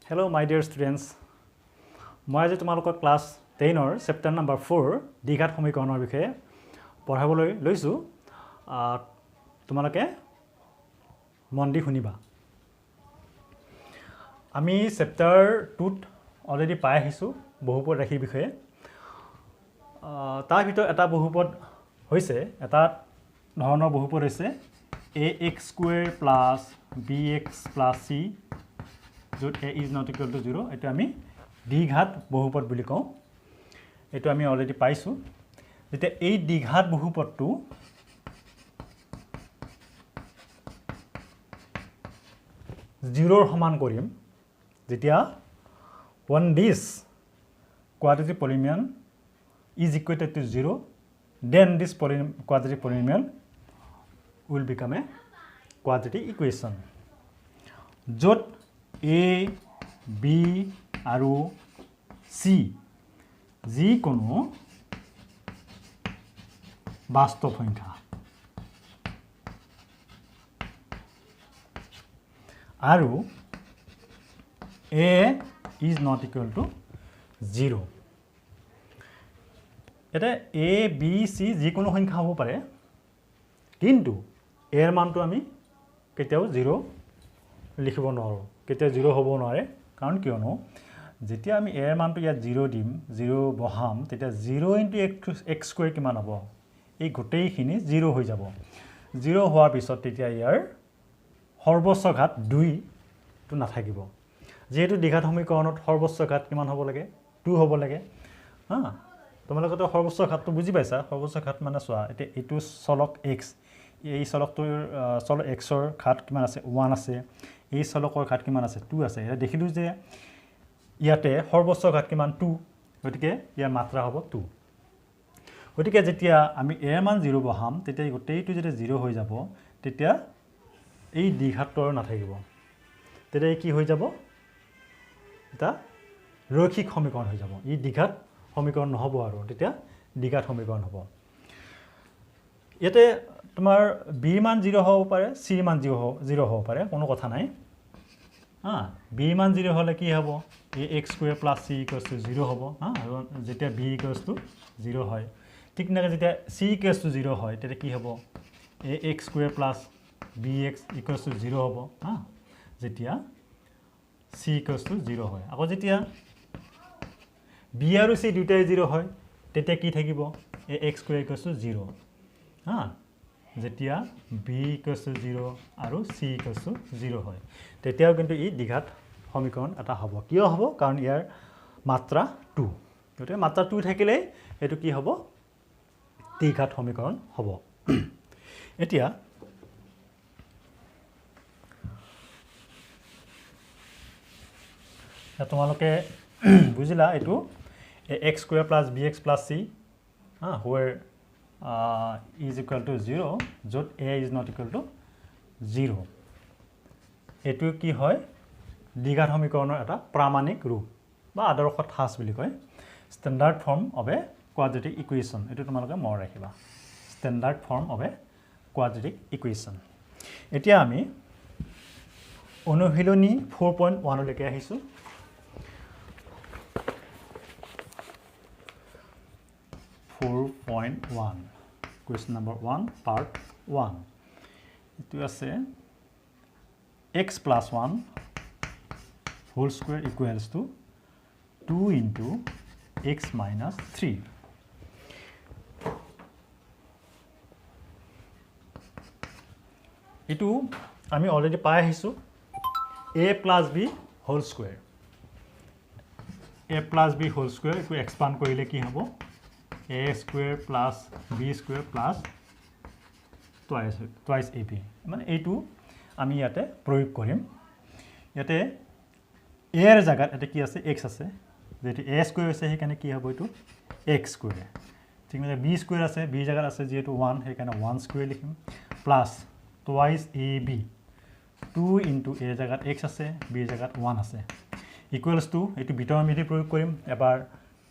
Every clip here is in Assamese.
Hello, my dear students. মই আজি তোমালোকক ক্লাছ 10ৰ চেপ্টাৰ নম্বৰ 4 দ্বিঘাত সমীকৰণৰ বিষয়ে পঢ়াবলৈ লৈছো। তোমালোকে মন দি শুনিবা। আমি চেপ্টাৰ 2ত অলৰেডি পাই আহিছো বহুপদ ৰাশিৰ বিষয়ে। তাৰ ভিতৰত এটা বহুপদ হৈছে এটা ধৰণৰ বহুপদ হৈছে ax² + bx + c য'ত a is not equal to 0 এটা আমি দ্বিঘাত বহুপদ বুলি কওঁ। এটো আমি অলৰেডি পাইছো। যেতিয়া এই দ্বিঘাত বহুপদটো জিৰোৰ সমান কৰিম, যেতিয়া when this quadratic polynomial is equal to 0, then this quadratic polynomial will become a quadratic equation. য'ত a, b আৰু c যিকোনো বাস্তৱ সংখ্যা আৰু a is not equal to 0. এটা a, b, c যিকোনো সংখ্যা হ'ব পাৰে, কিন্তু এৰ মানটো আমি কেতিয়াও 0 লিখিব নোৱাৰো, কেতিয়াও 0 হ'ব নোৱাৰে। কাৰণ কিয়নো যেতিয়া আমি এৰ মানটো ইয়াত 0 দিম, 0 বহাম, তেতিয়া 0 * x² কিমান হ'ব? এই গোটেইখিনি 0 হৈ যাব। 0 হোৱাৰ পিছত তেতিয়া ইয়াৰ সৰ্বোচ্চ ঘাত 2 টো নাথাকিব। যেহেতু দ্বিঘাত সমীকৰণত সৰ্বোচ্চ ঘাত কিমান হ'ব লাগে? 2 হ'ব লাগে। তোমালোকে তো সৰ্বোচ্চ ঘাতটো বুজি পাইছা। সৰ্বোচ্চ ঘাত মানে চোৱা, এতিয়া এইটো চলক x, এই চলকটোৰ চলক x ৰ ঘাত কিমান আছে? 1 আছে। এই চলকৰ ঘাত কিমান আছে? 2 আছে। এটা দেখিলো যে ইয়াতে সৰ্বোচ্চ ঘাত কিমান? 2, গতিকে ইয়াৰ মাত্ৰা হ'ব 2। গতিকে যেতিয়া আমি এৰ মান 0 বহাম, তেতিয়া গোটেইটো যেতিয়া 0 হৈ যাব, তেতিয়া এই দ্বিঘাতটো আৰু নাথাকিব। তেতিয়া কি হৈ যাব? এটা ৰৈখিক সমীকৰণ হৈ যাব। ই দ্বিঘাত সমীকৰণ নহ'ব আৰু তেতিয়া দ্বিঘাত সমীকৰণ হ'ব। ইয়াতে তোমাৰ b মান 0 হ'ব পাৰে, c মান 0 হ'ব পাৰে, কোনো কথা নাই। b মান 0 হ'লে কি হ'ব? ax² + c = 0 হ'ব। আৰু যেতিয়া b = 0 হয়, ঠিক তেনেকৈ যেতিয়া c = 0 হয়, তেতিয়া কি হ'ব? ax² + bx = 0 হ'ব। যেতিয়া c = 0 হয়। আকৌ যেতিয়া b আৰু c দুটাই 0 হয়, তেতিয়া কি থাকিব? ax² = 0। যেতিয়া b = 0 আৰু c = 0 হয়, তেতিয়াও কিন্তু ই দ্বিঘাত সমীকৰণ এটা হ'ব। কিয় হ'ব? কাৰণ ইয়াৰ মাত্ৰা 2। গতিকে মাত্ৰা 2 থাকিলেই এইটো কি হ'ব? দ্বিঘাত সমীকৰণ হ'ব। এতিয়া তোমালোকে বুজিলা এইটো ax² + bx + c where is equal to 0, য'ত a is not equal to 0। এইটো কি হয়? দ্বিঘাত সমীকৰণৰ এটা প্ৰামাণিক ৰূপ বা আদৰ্শ ঠাঁচ বুলি কয়। Standard form of A quadratic equation. এইটো তোমালোকে মনত ৰাখিবা। Standard form of A quadratic equation. এতিয়া আমি অনুশীলনী 4.1 লৈকে আহিছোঁ। 4.1 কুৱেশ্যন নম্বৰ 1 পাৰ্ট 1। এইটো আছে x + 1 whole square equals to 2 * x - 3। এইটো আমি অলৰেডি পাই আহিছোঁ a + b whole square। a + b whole square এইটো এক্সপাণ্ড কৰিলে কি হ'ব? a² + b² + twice ab। মানে এইটো আমি ইয়াতে প্ৰয়োগ কৰিম। ইয়াতে a ৰ জাগাত এটা কি আছে? x আছে। যেহেতু a² আছে, সেইকাৰণে কি হ'ব? এইটো x²। ঠিক আছে। b² আছে, b জাগাত আছে যিহেতু 1, সেইকাৰণে 1² লিখিম, প্লাছ twice ab। 2 * a জাগাত x আছে, b জাগাত 1 আছে, ইকুৱেলছ টু এইটো বিতৰণ বিধি প্ৰয়োগ কৰিম। এবাৰ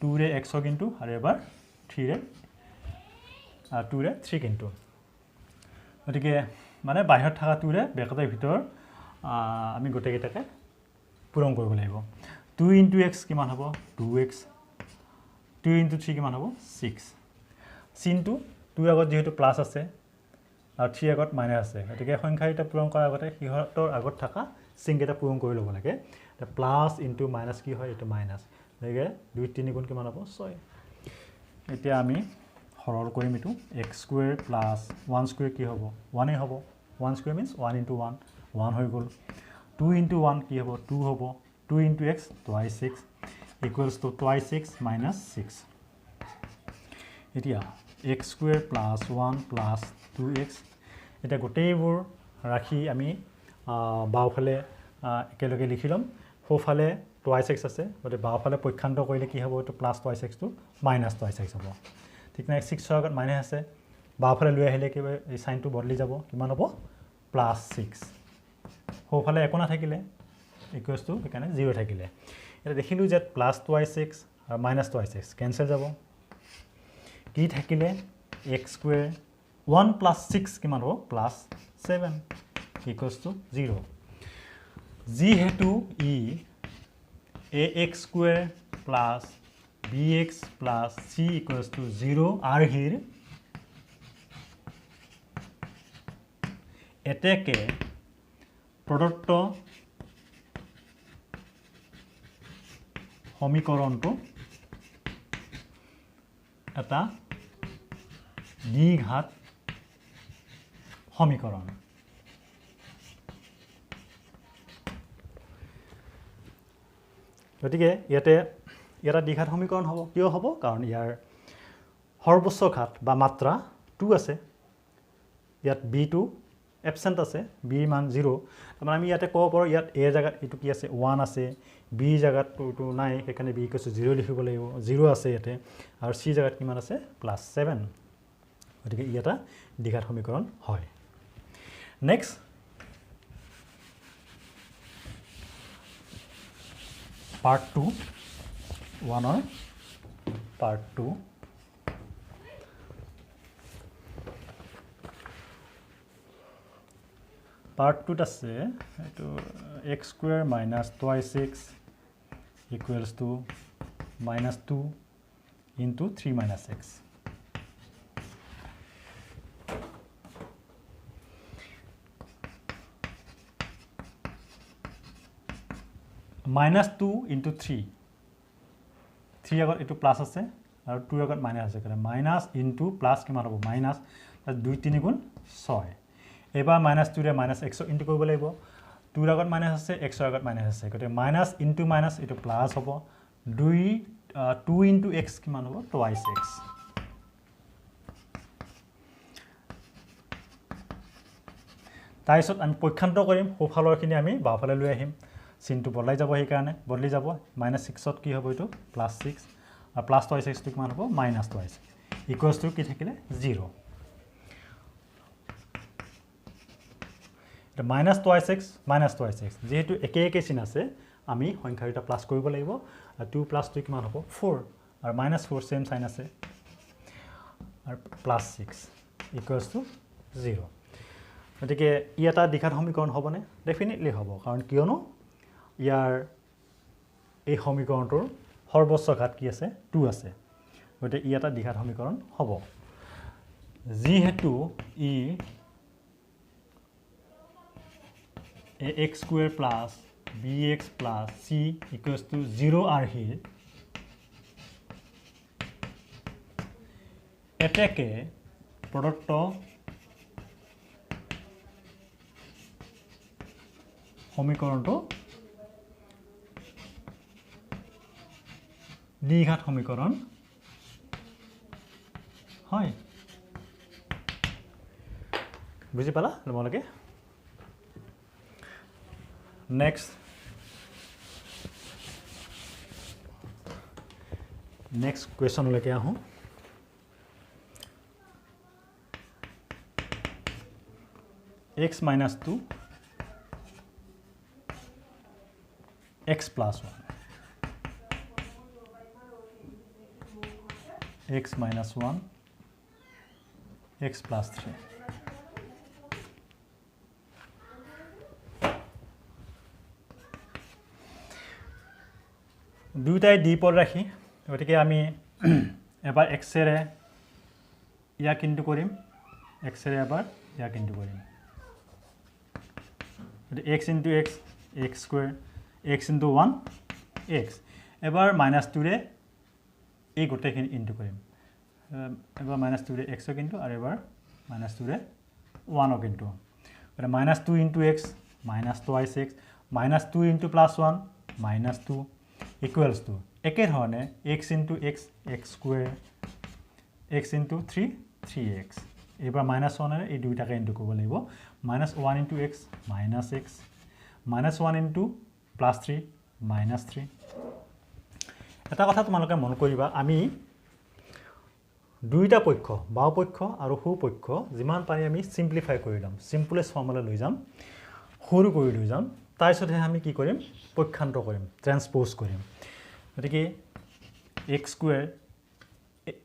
2ৰে x কিন্তু আৰু এবাৰ 2ৰে 3 কিন্তু। গতিকে মানে বাহিৰত থকা 2ৰে ব্ৰেকেটৰ ভিতৰ আমি গোটেইকেইটাকে পূৰণ কৰিব লাগিব 2 into x কিমান হ'ব 2x 2 into 3 কিমান হ'ব 6 চিনটো 2 আগত যেহেতু প্লাস আছে আৰু 3 আগত মাইনাস আছে গতিকে সংখ্যা এটা পূৰণ কৰাৰ আগতে সিহঁতৰ আগত থকা চিন এটা পূৰণ কৰি ল'ব লাগে প্লাস ইনটু মাইনাস কি হয় এটো মাইনাস গতিকে 2 3 গুণ কিমান হ'ব 6 এতিয়া আমি সৰল কৰিম এটো x স্কয়াৰ প্লাস 1 স্কয়াৰ কি হ'ব 1 এ হ'ব 1 স্কয়াৰ মিন্স 1 into 1 1 হৈ গ'ল 2 into 1 কি হ'ব 2 হ'ব 2 into x twice 6 equals to twice x minus 6 এতিয়া x square plus 1 plus 2x এটা গোটেইবোৰ ৰাখি আমি বাওফালে একেলগে লিখি লম সোফালে twice x আছে গতে বাওফালে পক্ষান্ত কৰিলে কি হ'ব এটো plus twice x two minus twice x হ'ব ঠিক নাই 6 আগত মাইনাস আছে বাওফালে লৈ আহিলে কি এই সাইনটো বদলি যাব কিমান হ'ব plus 6 সোফালে একো না থাকিলে equals to এখানে 0 থাকিলে এটা দেখিলু যে plus twice x আৰু minus twice x কেনসেল যাব কি থাকিলে x square 1 plus 6 কিমান হ'ব plus 7 equals to 0 যেহেতু ই ax square plus bx plus c equals to 0 are here এতেকে প্ৰদত্ত সমীকৰণটো এটা দ্বিঘাত সমীকৰণ গতিকে ইয়াতে এটা দ্বিঘাত সমীকৰণ হ'ব কিয় হ'ব কাৰণ ইয়াৰ সৰ্বোচ্চ ঘাত বা মাত্ৰা 2 আছে ইয়াত b2 এবসেন্ট আছে b মান 0 মানে আমি ইয়াতে ক'ব পাৰো ইয়াত a জায়গাত এটো কি আছে 1 আছে b জায়গাত তো নাই এখানে b = 0 লিখিব লাগিব 0 আছে ইয়াতে আৰু c জায়গাত কিমান আছে +7 গতিকে এটা দ্বিঘাত সমীকৰণ হয় next part 2 1 or part 2 part 2 আছে এটো x square minus twice x equals to minus 2 into 3 minus x minus 2 into 3 3 আগত এটো প্লাস আছে আৰু 2 আগত মাইনাস আছে কাৰণ মাইনাস ইনটু প্লাস কিমান হ'ব মাইনাস 2 3 গুণ 6 এবাৰ মাইনাস 2 ৰে মাইনাস x ইনটু কৰিব লাগিব 2 আগত মাইনাস আছে x আগত মাইনাস আছে গতে মাইনাস ইনটু মাইনাস এটো প্লাস হ'ব 2 into x কিমান হ'ব twice x তাইছত আমি পক্ষান্ত কৰিম সোফালৰখিনি আমি বাওফালে লৈ আহিম চিনটো বদলাই যাব সেই কাৰণে বদলি যাব -6 ত কি হ'ব এটো +6 আৰু প্লাস twice x টো কিমান হ'ব -twice ইকুৱেলছ টু কি থাকিলে 0 এটা -twice x যেহেতু একে একে চিন আছে আমি সংখ্যা এটা প্লাস কৰিব লাগিব আৰু 2 + 2 কিমান হ'ব 4 আৰু -4 সেম সাইন আছে আৰু +6 ইকুৱেলছ টু 0 গতিকে ই এটা দ্বিঘাত সমীকৰণ হ'বনে ডেফিনেটলি হ'ব কাৰণ কিয়নো ইয়াৰ এই সমীকৰণটোৰ সৰ্বোচ্চ ঘাত কি আছে 2 আছে গতে ই এটা দ্বিঘাত সমীকৰণ হ'ব যেহেতু ই ax square plus bx plus c equals to 0 are here এতেকে প্ৰদত্ত সমীকৰণটো দ্বিঘাত সমীকৰণ হয় বুজি পালা তোমালোকে next question लेके आऊँ x minus 2 x plus 1 x minus 1 x plus 3 দুইটাই ডি পদ ৰাখি গতিকে আমি এবাৰ এক্সেৰে ইয়াক ইনটু কৰিম এক্সেৰে এবাৰ ইয়াক ইনটু কৰিম x into x x square x into 1 x এবাৰ -2 ৰে এই গোটেইখিনি ইনটু কৰিম এবাৰ -2 ৰে x ক ইনটু আৰু এবাৰ -2 ৰে 1 ক ইনটু মানে -2 into x minus twice x minus 2 into plus 1 minus 2 equals to একে ধৰণে x into x x square x into 3 3x এবাৰ -1 ৰে এই দুইটাকে ইনটু কৰিব লাগিব -1 into x minus x minus 1 into plus 3 minus 3 এটা কথা তোমালোকে মন কৰিবা আমি দুইটা পক্ষ বাও পক্ষ আৰু সু পক্ষ যিমান পাৰি আমি সিম্পলিফাই কৰি লম সিম্পলেস্ট ফৰ্মুলা লৈ যাম সৰু কৰি লৈ যাম তাৰপিছতহে আমি কি কৰিম পক্ষান্ত কৰিম ট্ৰান্সপোজ কৰিম গতিকে x স্কয়াৰ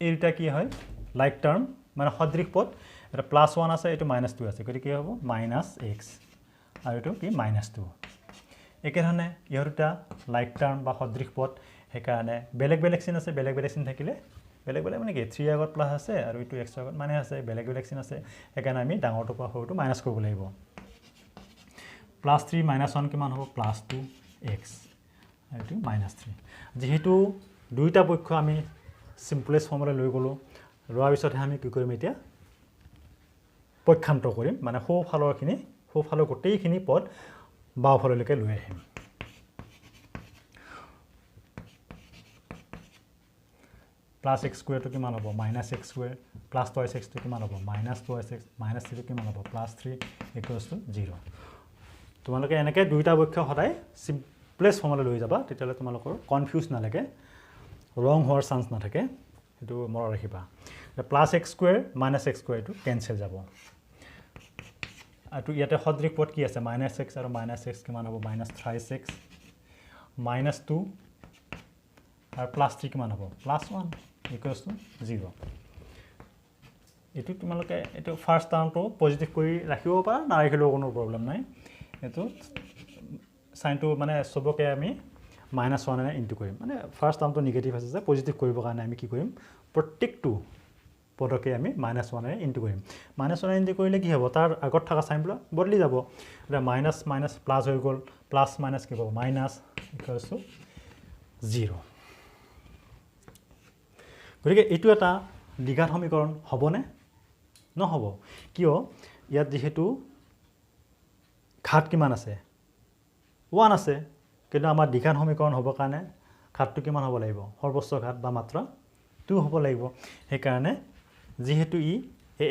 এইটা কি হয় লাইক টার্ম মানে সদৃশ পদ এটা +1 আছে এটো -2 আছে গতিকে কি হ'ব -x আৰু এটো কি -2 একে ধৰণে ইহৰুটা লাইক টাৰ্ম বা সদৃশ পদ হেকাৰণে বেলেগ বেলেগ চিন আছে বেলেগ বেলেগ চিন থাকিলে বেলেগ বেলেগ মানে কি 3 আগত প্লাস আছে আৰু এটো x আগত মানে আছে বেলেগ বেলেগ চিন আছে হেকাৰণে আমি ডাঙৰটো পৰা সৰুটো মাইনাস কৰিব লাগিব +3 -1 কিমান হ'ব +2x আৰু -3 যেহেতু দুইটা পক্ষ আমি সিম্পলেস্ট ফৰ্মুলা লৈ গলো লোৱাৰ পিছতহে আমি কি কৰিম এতিয়া পক্ষান্ত কৰিম মানে সোঁফালৰ গোটেইখিনি পদ বাওঁফাললৈকে লৈ আহিম +x স্কয়াৰ টো কিমান হ'ব -x স্কয়াৰ +2x টো কিমান হ'ব -2x -3 টো কিমান হ'ব +3 0 তোমালোকে এনেকৈ দুইটা পক্ষ সদায় সিম্পলেস্ট ফৰ্মুলা লৈ যাবা তেতিয়ালে তোমালোকৰ কনফিউজ নালাগে ৰং হোৱাৰ চান্স নাথাকে এটো মনত ৰাখিবা +x স্কয়াৰ -x স্কয়াৰ টো কেনসেল যাব আৰু ইয়াতে সদৃশ পদ কি আছে -x আৰু -x কিমান হ'ব -3x -2 আৰু +3 কিমান হ'ব +1 0 এটো তোমালোকে এটো ফাৰ্স্ট টাৰ্মটো পজিটিভ কৰি ৰাখিব পাৰা না ৰাখিলেও কোনো প্ৰবলেম নাই এটো সাইনটো মানে সবকে আমি -1 এ ইনটু কৰিম মানে ফাৰ্স্ট টাৰ্মটো নেগেটিভ আছে যে পজিটিভ কৰিবৰ কাৰণে আমি কি কৰিম প্ৰত্যেকটো পদকে আমি -1 এ ইনটু কৰিম -1 ইনটু কৰিলে কি হ'ব তাৰ আগত থকা সাইনবোৰ বদলি যাব এটা মাইনাস মাইনাস প্লাস হৈ গল প্লাস মাইনাস কি হ'ব মাইনাস ইকুয়ালস টু 0 গতিকে এটো এটা দ্বিঘাত সমীকৰণ হ'বনে নহব কিয় ইয়াত যেহেতু ঘাত কিমান আছে 1 আছে কিন্তু আমাৰ দ্বিঘাত সমীকৰণ হ'ব কাৰণে ঘাতটো কিমান হ'ব লাগিব সৰ্বোচ্চ ঘাত বা মাত্ৰা 2 হ'ব লাগিব সেই কাৰণে যেহেতু ই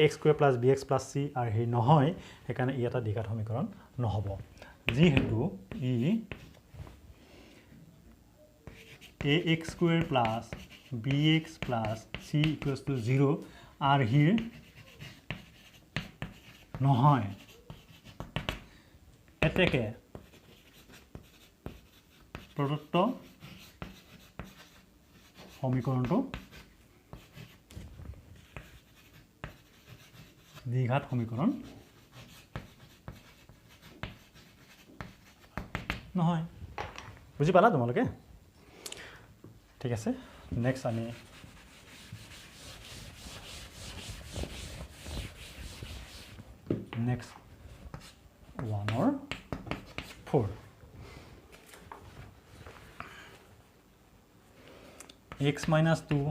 ax স্কয়াৰ + bx + c আৰু হে নহয় সেই কাৰণে ই এটা দ্বিঘাত সমীকৰণ নহব যেহেতু ই ax স্কয়াৰ + bx + c = 0 আৰু হি নহয় এতেকে প্ৰদত্ত সমীকৰণটো দ্বিঘাত সমীকৰণ নহয় বুজি পালা তোমালোকে ঠিক আছে নেক্সট আমি next 1 or 4 x minus 2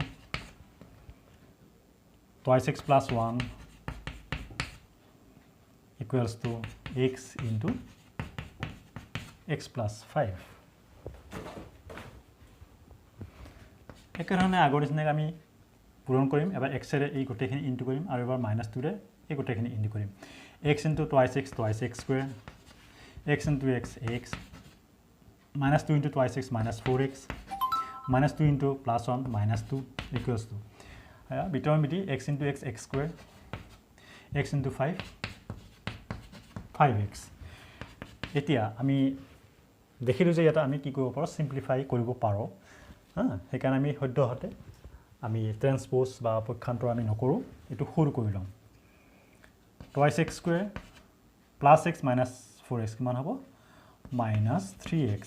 twice x plus 1 equals to x into x plus 5 একাৰণে আগৰ নিচিনা আমি পূৰণ কৰিম এবাৰ x ৰে এই গোটেইখিনি ইনটু কৰিম আৰু এবাৰ -2 ৰে এই গোটেইখিনি ইনটু কৰিম x into twice x square x into x x -2 into twice x -4x -2 into +1 -2 equals to বিতৰমিতি x into x x square x into 5 5x এতিয়া আমি দেখিলো যে এটা আমি কি কৰিব পাৰো সিম্পলিফাই কৰিব পাৰো সেই কাৰণে আমি সদ্যহতে আমি ট্ৰান্সপোজ বা পক্ষান্তৰ আমি নকৰো এটো সৰু কৰি লম twice x square plus x minus 4x কিমান হ'ব -3x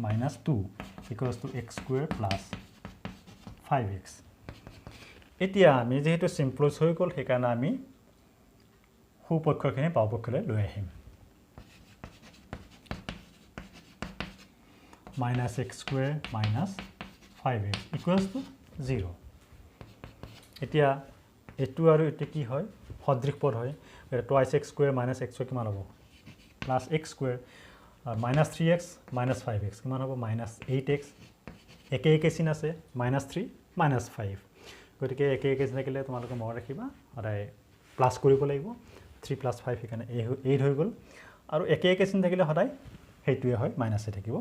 minus 2 equals to x square plus 5x. এতিয়া আমি যেহেতু সিম্পলস হৈ গল সেইকাৰণে আমি সুপক্ষখিনি বাওপক্ষলৈ লৈ আহিম minus x square minus 5x equals to 0. এতিয়া এটু আৰু এটু কি হয় সদৃশ পদ হয় এটা twice x square minus x square কিমান হ'ব plus x square minus 3x minus 5x কিমান হ'ব minus 8x একে একে চিন আছে minus 3 minus 5 গতিকে একে একে চিন থাকিলে তোমালোকে মনত ৰাখিবা সদায় প্লাস কৰিব লাগিব 3 plus 5 এখানে 8 হৈ গল আৰু একে একে চিন থাকিলে সদায় হেইটোৱে হয় minus এ থাকিব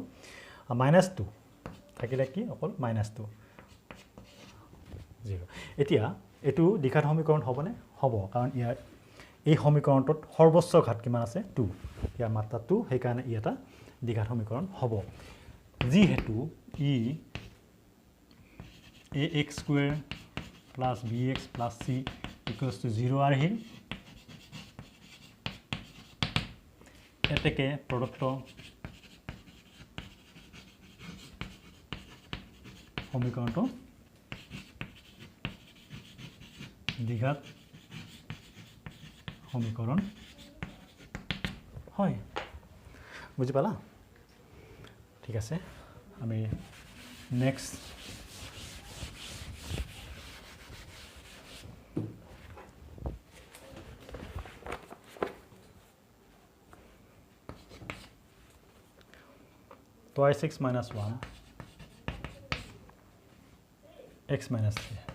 minus 2 থাকিলে কি অকল minus 2 0 এতিয়া এটু দ্বিঘাত সমীকৰণ হবনে হব কাৰণ ইয়াৰ এই সমীকৰণটোত সৰ্বোচ্চ ঘাত কিমান আছে 2 ইয়াৰ মাত্ৰা 2 সেই কাৰণে ই এটা দ্বিঘাত সমীকৰণ হব যি হেতু ই ax square plus bx plus c equals to 0 আহিল এতেকে প্ৰদত্ত সমীকৰণটো দ্বিঘাত সমীকৰণ হয় বুজি পালা ঠিক আছে আমি next twice x minus 1 x minus 3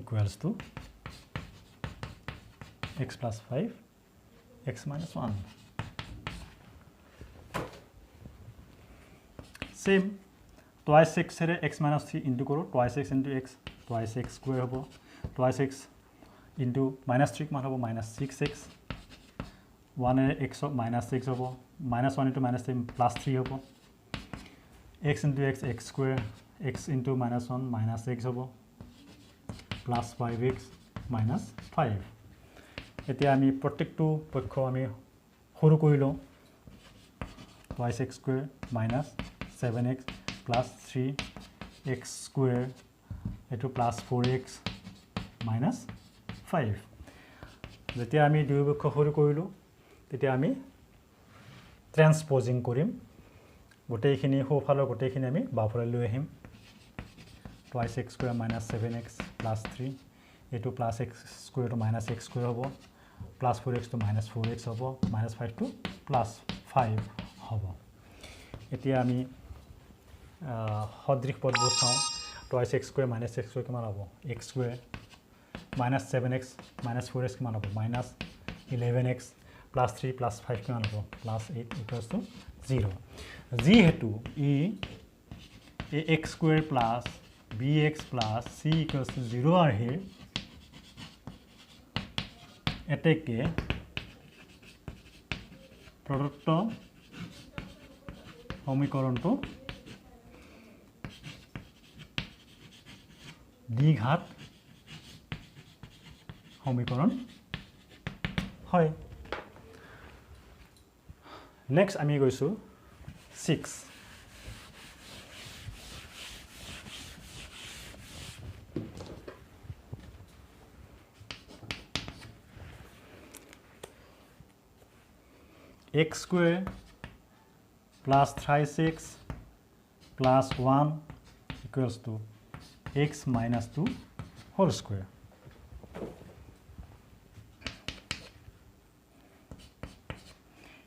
equals to x plus 5 x minus 1 same twice x say x minus 3 into करो twice x into x twice x square होबो twice x into minus 3 मान होबो minus 6x 1 x minus 6 होबो minus 1 into minus 3 plus 3 होबो x into x x square x into minus 1 minus x होबो plus 5x minus 5 এতিয়া আমি প্ৰত্যেকটো পক্ষ আমি সৰু কৰিলো twice x square minus 7x plus 3x square এটো plus 4x minus 5 যেতিয়া আমি দুই পক্ষ সৰু কৰিলো তেতিয়া আমি ট্ৰান্সপোজিং কৰিম গোটেইখিনি সোফালৰ গোটেইখিনি আমি বাওফালে লৈ আহিম twice x square minus 7x plus 3 এটো plus x square to minus x square হ'ব plus 4x to minus 4x হ'ব minus 5 to plus 5 হ'ব এতিয়া আমি সদৃশ পদবোৰ চাওঁ twice x square minus x square কিমান হ'ব x square minus 7x minus 4x কিমান হ'ব minus 11x plus 3 plus 5 কিমান হ'ব plus 8 equals to 0 যি হেতু ই ax square plus bx plus c equals to 0 are here এতেকে প্ৰদত্ত সমীকৰণটো দ্বিঘাত সমীকৰণ হয় নেক্সট আমি গৈছো 6 x square plus 3x plus 1 equals to x minus 2 whole square.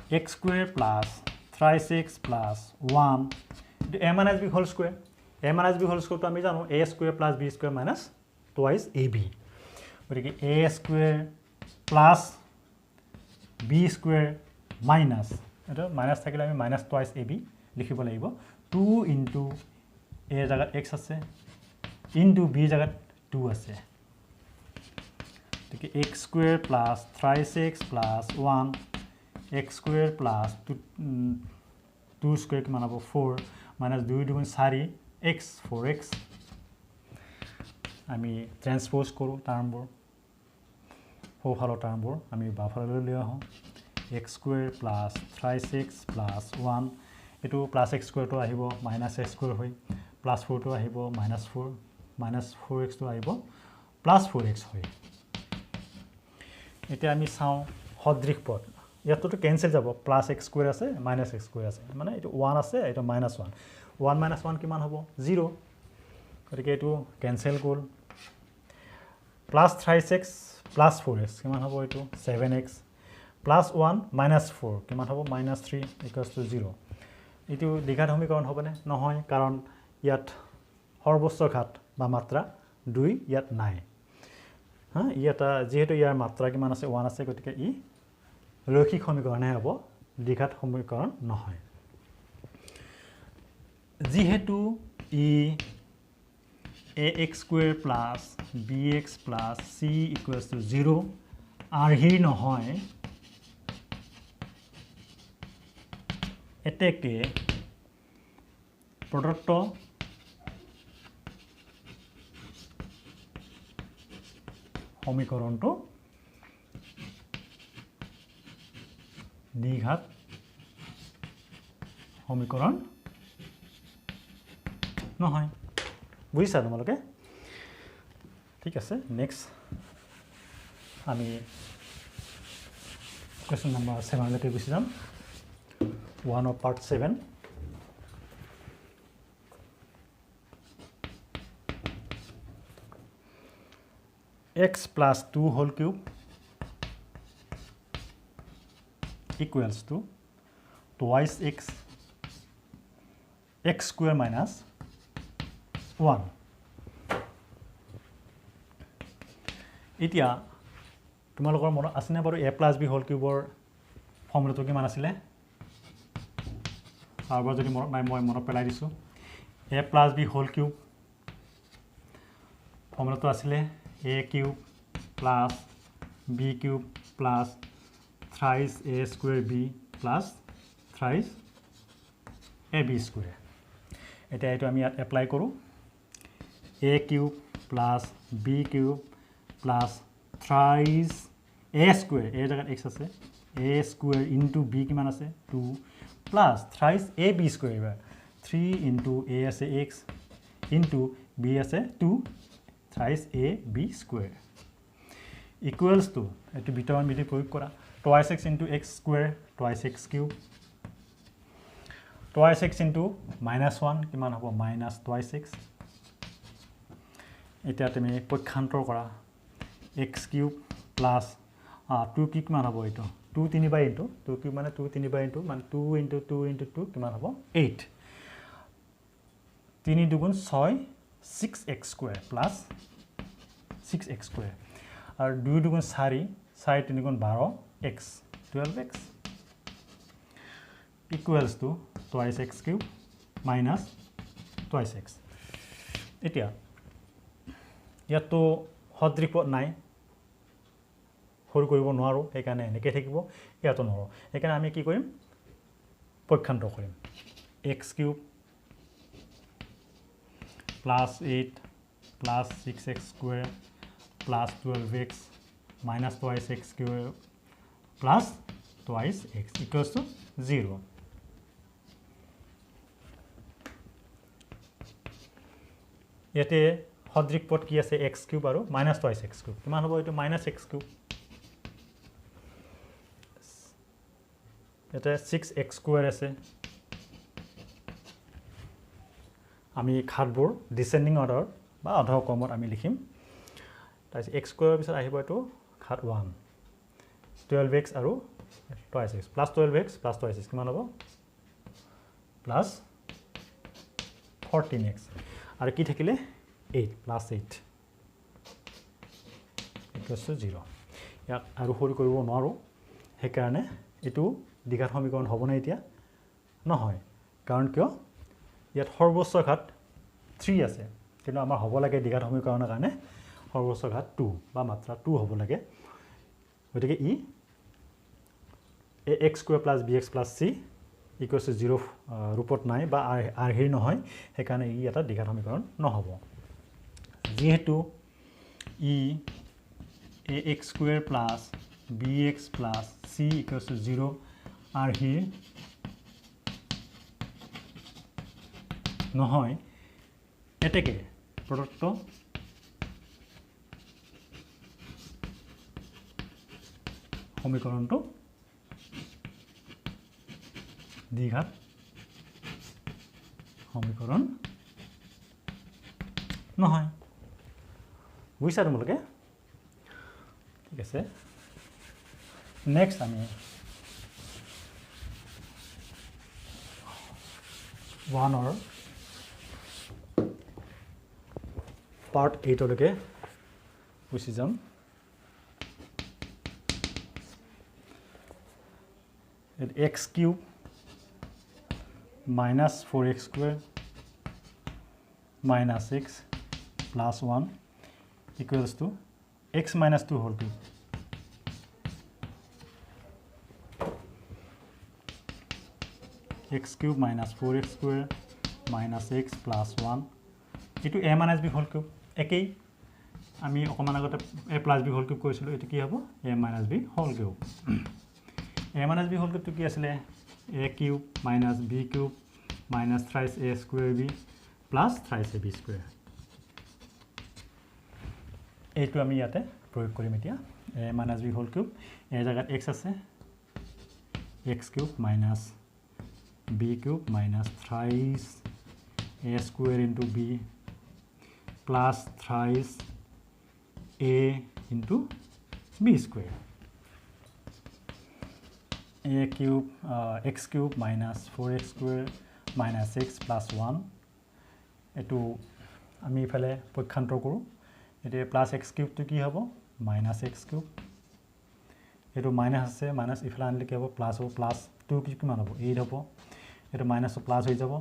X square plus 3x plus 1 a minus b whole square. A minus b whole square to আমি জানো a square plus b square minus twice ab. গতিকে a square plus b square minus এটা minus থাকিলে আমি minus twice ab লিখিব লাগিব 2 into a জায়গাত x আছে into b জায়গাত 2 আছে গতিকে x square plus 3x plus 1 x square plus 2 square কিমান হ'ব 4 minus 2 2 4 x 4x আমি ট্ৰান্সপোজ কৰো টাৰ্মবোৰ সোফালৰ টাৰ্মবোৰ আমি বাওফাললৈ লৈ আহোঁ x square plus 3x plus 1 এইটো প্লাছ এক্স স্কুৱেৰটো আহিব মাইনাছ এক্স স্কুৱেৰ হৈ প্লাছ 4টো আহিব মাইনাছ 4x আহিব প্লাছ 4x হৈ এতিয়া আমি চাওঁ সদৃশ পদ ইয়াততো কেনসেল যাব প্লাছ এক্স স্কুৱেৰ আছে মাইনাছ এক্স স্কুৱেৰ আছে মানে এইটো 1 আছে এইটো মাইনাছ 1 1 মাইনাছ 1 কিমান হ'ব 0 গতিকে এইটো কেনসেল গ'ল প্লাছ 3x প্লাছ 4x কিমান হ'ব এইটো 7x প্লাছ 1 মাইনাছ 4 কিমান হ'ব মাইনাছ 3 ইকুৱেলছ টু 0 এইটো দ্বিঘাত সমীকৰণ হ'বনে নহয় কাৰণ ইয়াত সৰ্বোচ্চ ঘাত বা মাত্ৰা 2 ইয়াত নাই হা ইয়াত যেহেতু ইয়াৰ মাত্ৰা কিমান আছে 1 আছে গতিকে ই ৰৈখিক সমীকৰণহে হ'ব দ্বিঘাত সমীকৰণ নহয় যেহেতু ই ax square plus bx plus c equals to 0 আৰ্হিৰ নহয় এতেকে প্ৰদত্ত সমীকৰণটো দ্বিঘাত সমীকৰণ নহয় বুজিছা তোমালোকে ঠিক আছে নেক্সট আমি কোৱেশ্চন নম্বৰ 7 লৈকে গুচি যাম 1 of part 7 x plus 2 whole cube equals to twice x square minus 1 এতিয়া তোমালোকৰ মনত আছেনে বাৰু a plus b whole cube ফৰ্মুলাটো কিমান আছিলে আৰু যদি মনত নাই মই মনত পেলাই দিছো a plus b whole cube ফৰ্মুলাটো আছিলে a cube plus b cube plus thrice a square b plus thrice ab square এটা এইটো আমি ইয়াত এপ্লাই কৰো a cube plus b cube plus thrice a square a জায়গাত x আছে a square into b কিমান আছে 2 plus thrice ab square 3 into a আছে x into b আছে 2 thrice a b square equals to এটো বিতৰণ বিধি প্ৰয়োগ কৰা twice x into x square twice x cube twice x into minus 1 কিমান হ'ব minus twice x এটা তুমি পক্ষান্তৰ কৰা x cube plus 2 কি কিমান হ'ব এটো 2 3 বাই into 2 কি মানে 2 3 বাই into মানে 2 into 2 into 2 কিমান হ'ব 8 3 দুগুণ 6 6x square plus 6x square আৰু 2 দুগুণ 4 4 3 গুণ 12 x 12x equals to twice x cube minus twice x এতিয়া ইয়াতো সদৃশ পদ নাই হল কৰিব নোৱাৰো একাৰণে এনেকৈ থাকিব ইয়াতো নোৱাৰো একাৰণে আমি কি কৰিম পক্ষান্তৰ কৰিম x cube plus 8 plus 6x square plus 12x minus twice x square plus twice x equals to 0 ইয়াতে সদৃশ পদ কি আছে x cube আৰু minus twice x cube কিমান হ'ব এটো minus x cube এটা 6x square আছে আমি খাটবোৰ ডিসেন্ডিং অৰ্ডাৰ বা অধ ক্ৰমত আমি লিখিম তাইস x স্কয়াৰ পিছত আহিব এটো খাট 1 12x আৰু twice x plus 12x plus twice x কিমান হ'ব plus 14x আৰু কি থাকিলে 8 plus 8 equals to 0 ইয়াক আৰু সৰু কৰিব নোৱাৰো হে কাৰণে এটো দ্বিঘাত সমীকৰণ হ'ব না এতিয়া নহয় কাৰণ কিয় ইয়াত সৰ্বোচ্চ ঘাত 3 আছে কিন্তু আমাৰ হ'ব লাগে দ্বিঘাত সমীকৰণৰ কাৰণে সৰ্বোচ্চ ঘাত 2 বা মাত্ৰা 2 হ'ব লাগে গতিকে ই ax square plus bx plus c equals to 0 ৰূপত নাই বা আৰ্হিৰ নহয় হে কাৰণে ই এটা দ্বিঘাত সমীকৰণ নহব যেহেতু ই ax square plus bx plus c equals to 0 আৰ্হিৰ নহয় এতেকে প্ৰদত্ত সমীকৰণটো দ্বিঘাত সমীকৰণ নহয় বুজিছা তোমালোকে ঠিক আছে নেক্সট আমি 1 or part 8 লৈকে গুচি যাম x cube minus 4x square minus 6 plus 1 equals to x minus 2 whole cube. X cube minus 4x square minus x plus 1 etu a minus b whole cube ekei ami okoman agote a plus b whole cube koisilo etu ki hobo a minus b whole cube a minus b whole cube to ki asile a cube minus b cube minus thrice a square b plus thrice a b square etu ami yate proyog korim etia a minus b whole cube a jagat x ase x cube minus b cube minus thrice a square into b plus thrice a into b square a cube x cube minus 4x square minus 6 plus 1 etu ami phale পক্ষান্তৰ কৰো এতে plus x cube to কি হ'ব minus x cube এটো মাইনাস আছে মাইনাস ইফালে আনলে কি হ'ব প্লাস হ'ব প্লাস 2 কি কিমান হ'ব 8 হ'ব এটো মাইনাস প্লাস হৈ যাব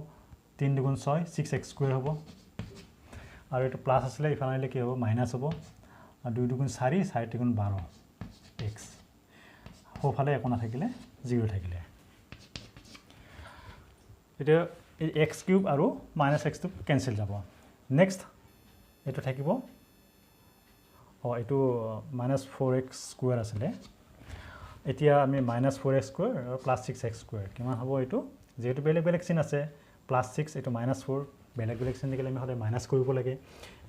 3 দুগুণ 6 6x square হ'ব আৰু এটো প্লাস আসলে ইফালে আনলে কি হ'ব মাইনাস হ'ব আৰু 2 দুগুণ 4 4 দুগুণ 12 x হোফালে একো না থাকিলে 0 থাকিলে এটা x cube আৰু minus x cube cancel যাব next এটো থাকিব এটো minus 4x square আসলে এতিয়া আমি minus 4x square আৰু plus 6x square কিমান হ'ব এটো যেটো বেলেগ বেলেগ চিন আছে plus 6 এটো minus 4 বেলেগ বেলেগ চিন দিলে আমি হলে মাইনাস কৰিব লাগে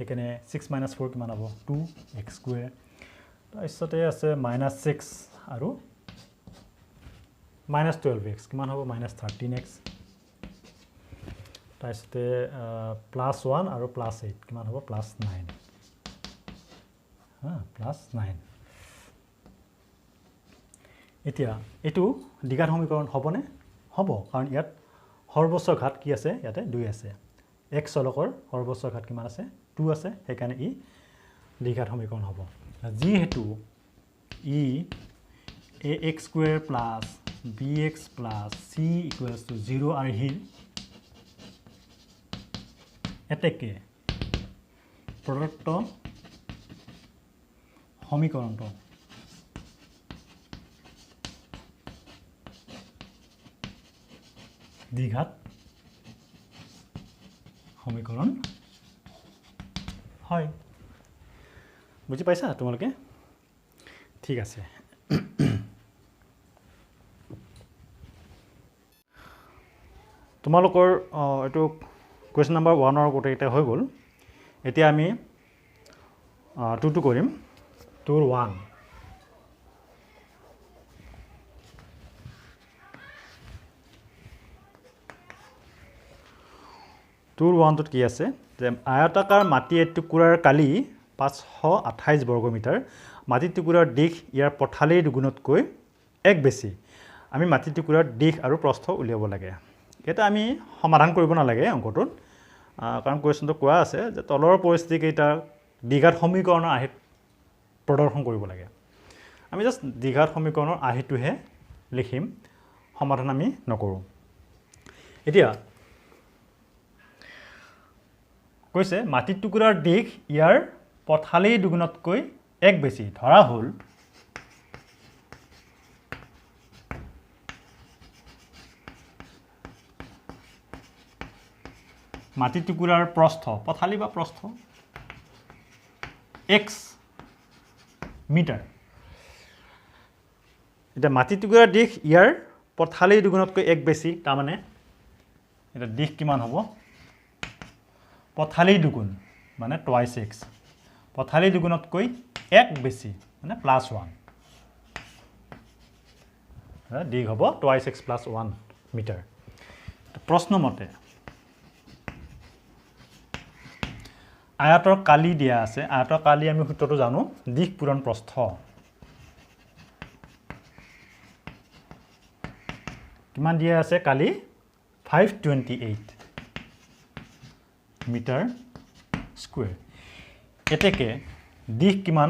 এখানে 6 minus 4 কিমান হ'ব 2x square তাৰপিছতে আছে minus 6 আৰু minus 12x কিমান হ'ব minus 13x তাৰপিছতে plus 1 আৰু plus 8 কিমান হ'ব plus 9 plus 9 এতিয়া এটো দ্বিঘাত সমীকৰণ হ'বনে হ'ব কাৰণ ইয়াত সৰ্বোচ্চ ঘাত কি আছে ইয়াতে 2 আছে x চলকৰ সৰ্বোচ্চ ঘাত কিমান আছে 2 আছে সেইকাৰণে ই দ্বিঘাত সমীকৰণ হ'ব যি হেতু ই ax square plus bx plus c equals to 0 আৰু হিল এতেকে প্ৰদত্ত সমীকৰণটো দ্বিঘাত সমীকৰণ হয় বুজি পাইছা তোমালোকে ঠিক আছে তোমালোকৰ এটো কোৱেশ্চন নম্বৰ 1 ৰ গোটেইটা হৈ গল এতিয়া আমি 2 টো কৰিম 2 1 2 1 ত কি আছে যে আয়তাকাৰ মাটি এটুকুৰাৰ কালি 528 বৰ্গমিটাৰ মাটি টুকুৰাৰ দিশ ইয়াৰ পথালেই দুগুণতকৈ এক বেছি আমি মাটি টুকুৰাৰ দিশ আৰু প্ৰস্থ উলিয়াব লাগে এটা আমি সমাধান কৰিব না লাগে অংকটোত কাৰণ কোৱেশ্চনটো কোৱা আছে যে তলৰ পৰিস্থিতি কেইটা দ্বিঘাত সমীকৰণৰ আহি প্ৰদৰ্শন কৰিব লাগে আমি জাস্ট দ্বিঘাত সমীকৰণৰ আহিটোহে লিখিম সমাধান আমি নকৰো এতিয়া কৈছে মাটি টুকুৰাৰ দিশ ইয়াৰ পথালেই দুগুণতকৈ এক বেছি ধৰা হল মাটি টুকুৰাৰ প্ৰস্থ পথালি বা প্ৰস্থ x মিটাৰ এটা মাটি টুকুৰাৰ দিশ ইয়াৰ পথালেই দুগুণতকৈ এক বেছি তাৰ মানে এটা দিশ কিমান হ'ব পথালি দুগুণ মানে টুৱাইছ এক্স পথালি দুগুণতকৈ 1 বেছি মানে +1 দিগ হ'ব টুৱাইছ এক্স + 1 মিটাৰ প্ৰশ্ন মতে আয়তৰ কালি দিয়া আছে আয়তৰ কালি আমি সূত্ৰটো জানো দিশ পূৰণ প্ৰস্থ কিমান দিয়া আছে কালি 528 মিটাৰ স্কয়াৰ এতেকে দিশ কিমান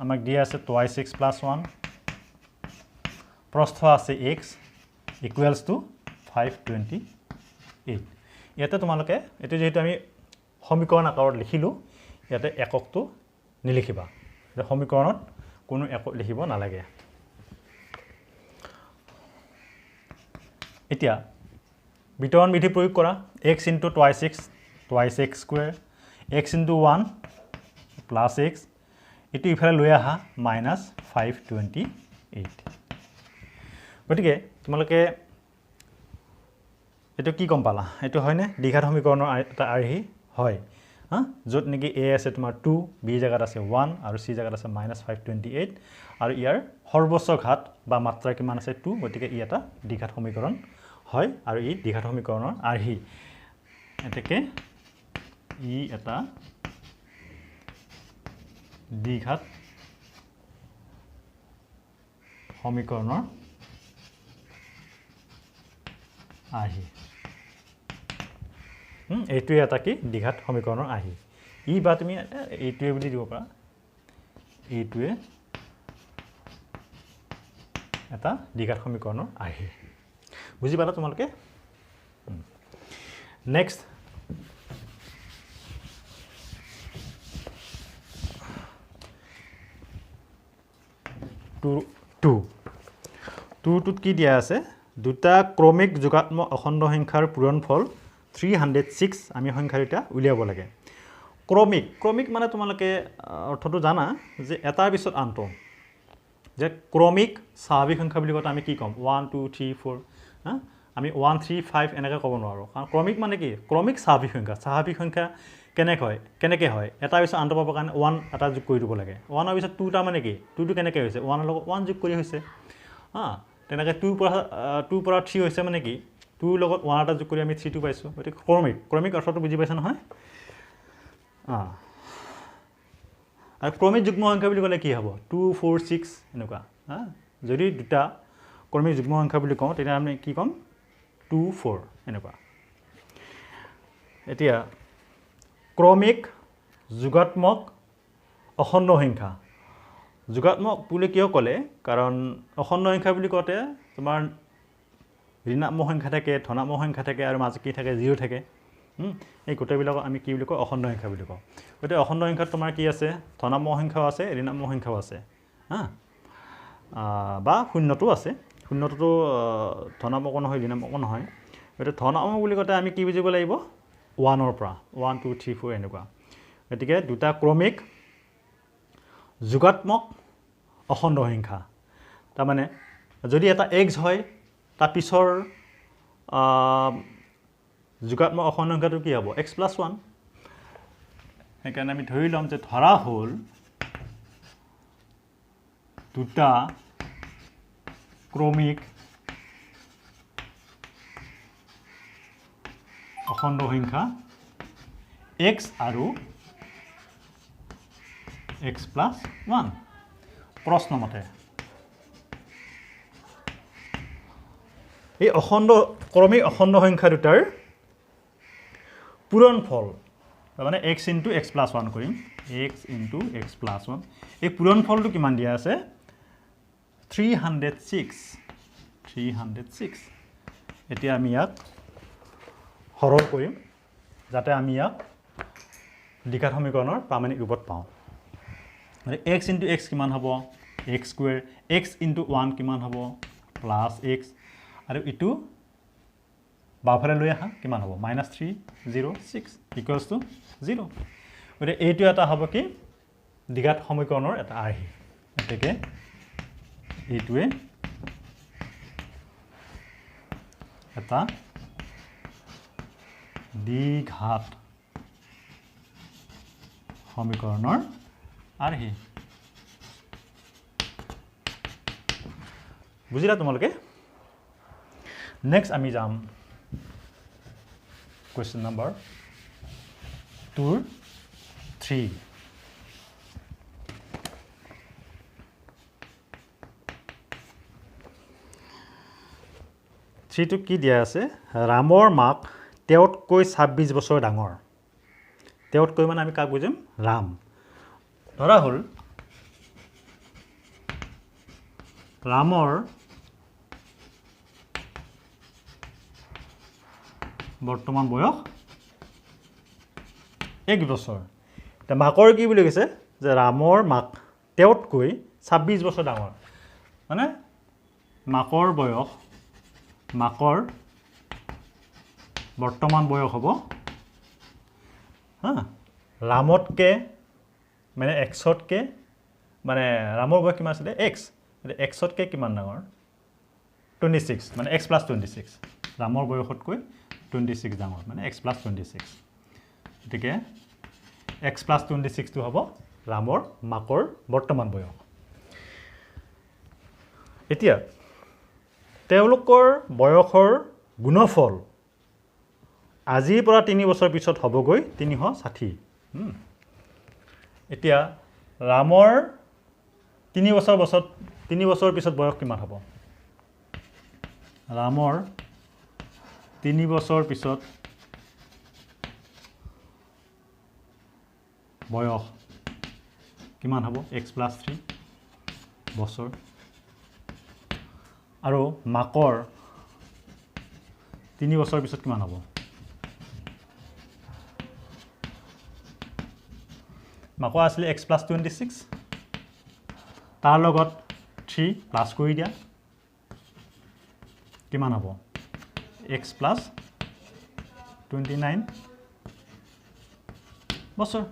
আমাক দিয়া আছে টুৱাইছ এক্স + 1 প্ৰস্থ আছে x ইকুৱেলছ টু 528 ইয়াতে তোমালোকে এটো যেহেতু আমি সমীকৰণ আকাৰত লিখিলো ইয়াতে এককটো নিলিখিবা যে সমীকৰণত কোনো একক লিখিব নালাগে এতিয়া বিতৰণ বিধি প্ৰয়োগ কৰা x * twice x square x * 1 + x এটো ইফালে লৈ আহা -528 গতিকে তোমালোকে এটো কি গম পালা এটো হয়নে দ্বিঘাত সমীকৰণৰ এটা আৰ্হি হয় য'ত নেকি a আছে তোমাৰ 2 b জায়গাত আছে 1 আৰু c জায়গাত আছে -528 আৰু ইয়াৰ সৰ্বোচ্চ ঘাত বা মাত্ৰা কিমান আছে 2 গতিকে ই এটা দ্বিঘাত সমীকৰণ হয় আৰু ই দ্বিঘাত সমীকৰণৰ আৰ্হি এতেকে ই এটা দ্বিঘাত সমীকৰণৰ আৰ্হি এইটোৱে এটা কি দ্বিঘাত সমীকৰণৰ আৰ্হি ই বা তুমি এইটোৱে বুলি দিব পাৰা এইটোৱে এটা দ্বিঘাত সমীকৰণৰ আৰ্হি বুজি পালা তোমালোকে নেক্সট টুত কি দিয়া আছে দুটা ক্ৰমিক যোগাত্মক অখণ্ড সংখ্যাৰ পূৰণফল 306 আমি সংখ্যাটা উলিয়াব লাগে ক্ৰমিক মানে তোমালোকে অৰ্থটো জানা যে এটাৰ পিছত আনটো যে ক্ৰমিক স্বাভাৱিক সংখ্যা বুলি কথা আমি কি কম 1 2 3 4 আমি 1 3 5 এনেকৈ ক'ব নোৱাৰো কাৰণ ক্ৰমিক মানে কি ক্ৰমিক স্বাভাৱিক সংখ্যা কেনেকৈ হয় এটাৰ পিছত আনটো পাবৰ কাৰণে 1 এটা যোগ কৰি দিব লাগে 1 ৰ পিছত 2 টা মানে কি 2 টো কেনেকৈ হৈছে 1 ৰ লগত 1 যোগ কৰি হৈছে তেনেকৈ 2 পৰা 3 হৈছে মানে কি 2 ৰ লগত 1 এটা যোগ কৰি আমি 3 টো পাইছো গতিকে ক্ৰমিক অৰ্থটো বুজি পাইছা নহয় আৰু ক্ৰমিক যুগ্ম সংখ্যা বুলি ক'লে কি হ'ব 2 4 6 এনেকুৱা যদি দুটা ক্ৰমিক যুগ্ম সংখ্যা বুলি কওঁ তেতিয়া আমি কি ক'ম 2 4 এনেকুৱা এতিয়া ক্ৰমিক যোগাত্মক অখণ্ড সংখ্যা যোগাত্মক বুলি কিয় ক'লে কাৰণ অখণ্ড সংখ্যা বুলি কওঁতে তোমাৰ ঋণাত্মক সংখ্যা থাকে ধনাত্মক সংখ্যা থাকে আৰু মাজত কি থাকে 0 থাকে এই গোটেইবিলাকক আমি কি বুলি কওঁ অখণ্ড সংখ্যা বুলি কওঁ গতিকে অখণ্ড সংখ্যাত তোমাৰ কি আছে ধনাত্মক সংখ্যাও আছে ঋণাত্মক সংখ্যাও আছে বা শূন্যটো আছে শূন্যটো ধনাত্মক নহয় ঋণাত্মক নহয় গতিকে ধনাত্মক বুলি কওঁতে আমি কি বুজিব লাগিব 1 ৰ পৰা 1 2 3 4 এনেকুৱা গতিকে দুটা ক্ৰমিক যোগাত্মক অখণ্ড সংখ্যা তাৰমানে যদি এটা x হয় তাৰ পিছৰ যোগাত্মক অখণ্ড সংখ্যাটো কি হ'ব x + 1 সেইকাৰণে আমি ধৰি লম যে ধৰা হ'ল দুটা ক্ৰমিক অখণ্ড সংখ্যা x আৰু x + 1 প্ৰশ্ন মতে এই ক্ৰমিক অখণ্ড সংখ্যা দুটাৰ পূৰণফল মানে x * x + 1 কৰিম x * x + 1 এই পূৰণফলটো কিমান দিয়া আছে 306 এতিয়া আমি ইয়াক সৰল কৰিম যাতে আমি ইয়াক দ্বিঘাত সমীকৰণৰ প্ৰামাণিক ৰূপত পাওঁ মানে x * x কিমান হ'ব x স্কয়াৰ x * 1 কিমান হ'ব +x আৰু ইটো বাফালে লৈ আহা কিমান হ'ব -306 = 0 গতিকে এইটো এটা হ'ব কি দ্বিঘাত সমীকৰণৰ এটা আৰ্হি এতেকে এইটোৱে এটা দ্বিঘাত সমীকৰণৰ আৰ্হি বুজিলা তোমালোকে নেক্সট আমি যাম question number 2 3 3 কি দিয়া আছে ৰামৰ মাক তেওঁতকৈ 26 বছৰ ডাঙৰ তেওঁতকৈ মানে আমি কাক বুজিম ৰাম ধৰা হল ৰামৰ বৰ্তমান বয়স 1 বছৰ তে মাকৰ কি বুলি কৈছে যে ৰামৰ মাক তেওঁতকৈ 26 বছৰ ডাঙৰ মানে মাকৰ বৰ্তমান বয়স হ'ব হা ৰামতকে মানে xতকে মানে ৰামৰ বয়স কিমান আছিল x xতকে কিমান ডাঙৰ 26 মানে x + 26 ৰামৰ বয়সতকৈ 26 ডাঙৰ মানে x + 26 এটিকে x + 26 টো হ'ব ৰামৰ মাকৰ বৰ্তমান বয়স এতিয়া তেওঁলোকৰ বয়সৰ গুণফল আজিৰ পৰা 3 বছৰ পিছত হ'বগৈ 360 এতিয়া ৰামৰ 3 বছৰ পিছত বয়স কিমান হ'ব ৰামৰ 3 বছৰ পিছত বয়স কিমান হ'ব x + 3 বছৰ আৰু মাকৰ 3 বছৰ পিছত কিমান হ'ব মাকৰ আছিল x + 26 তাৰ লগত 3 প্লাস কৰি দিয়া কিমান হ'ব x + 29 বছৰ